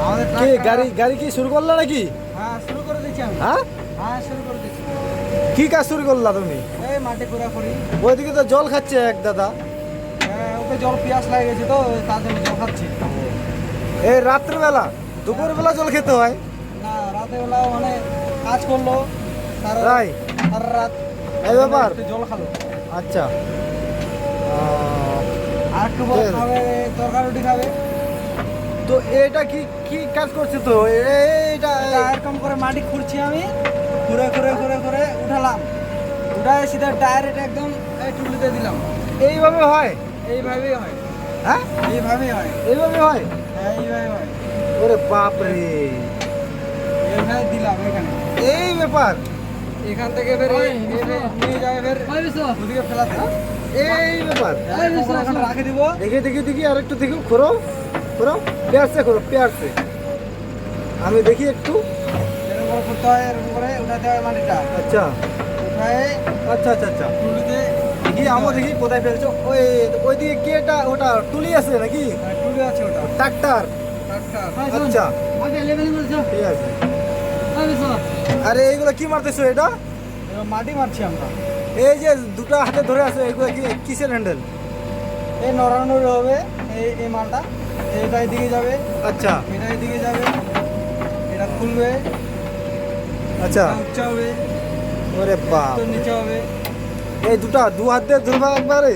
আমাদের কি ট্রাক্টর- গাড়ি কি শুরু করলা নাকি? হ্যাঁ শুরু করে দিচ্ছি আমি। হ্যাঁ, হ্যাঁ শুরু করে দিচ্ছি। কি কাজ শুরু করলা তুমি? এই মাটি পুরা করি। ওইদিকে তো জল খাচ্ছে এক দাদা। হ্যাঁ ওকে জল পিয়াস লাগে গেছে তো তার জন্য জল খাচ্ছি। এই রাত্রিবেলা দুপুরবেলা জল খেতে হয়? না রাতে বেলা মানে কাজ করলো সারা তাই? সারা রাত এই ব্যাপার? একটু জল খালো। আচ্ছা। আর একটু পরে ঠিক। খাবে, তরকারি রুটি খাবে। তো এটা কি কি কাজ করছে তো এইটা? এটা এরকম করে মাটি খুঁড়ছি আমি, খুঁড়ে খুঁড়ে খুঁড়ে খুঁড়ে উঠালাম, উঠায় সিধা ডাইরেক্ট একদম এই টুলিতে দিলাম। এইভাবে হয়? এইভাবেই হয়। হ্যাঁ, এইভাবেই হয়। এইভাবে হয়? হ্যাঁ এইভাবে হয়। ওরে বাপ রে, এইভাবে দিলাম এখানে। এই ব্যাপার? এখান থেকে ফের নিয়ে যাবে ফের ওদিকে ফেলাতে। এই ব্যাপার? এরকম করে এখানে রাখে দিব। দেখি আর একটু দেখি, খোরো খোরো, পেয়ারছে খোরো, পেয়ারছে। আমি দেখি একটু। এরকম করে করতে হয়, এরকম করে উঠাতে হয় মাটিটা। আচ্ছা উঠায় আচ্ছা আচ্ছা আচ্ছা, টুলিতে দেখি আমও দেখি কোথায় ফেলছো। ওইদিকে কি এটা ওটা টুলি আছে নাকি? টুলি আছে ওটা। ট্রাক্টর? ট্রাক্টর। আচ্ছা ঠিক আছে। আরে এইগুলো কি মারতেছো এটা? এবার মাটি মারছি আমরা। এই যে দুটো হাতে ধরে আছে, এগুলো কি কিসের হ্যান্ডেল? এই নড়ানোর হবে এই মালটা, এইটা এদিকে যাবে, আচ্ছা এটা এদিকে যাবে, এটা খুলবে, আচ্ছা। এটা উচ্চা হবে, ওরে বাপ, তো নিচে হবে। এই দুটা দু হাত দিয়ে ধরবা একবারে?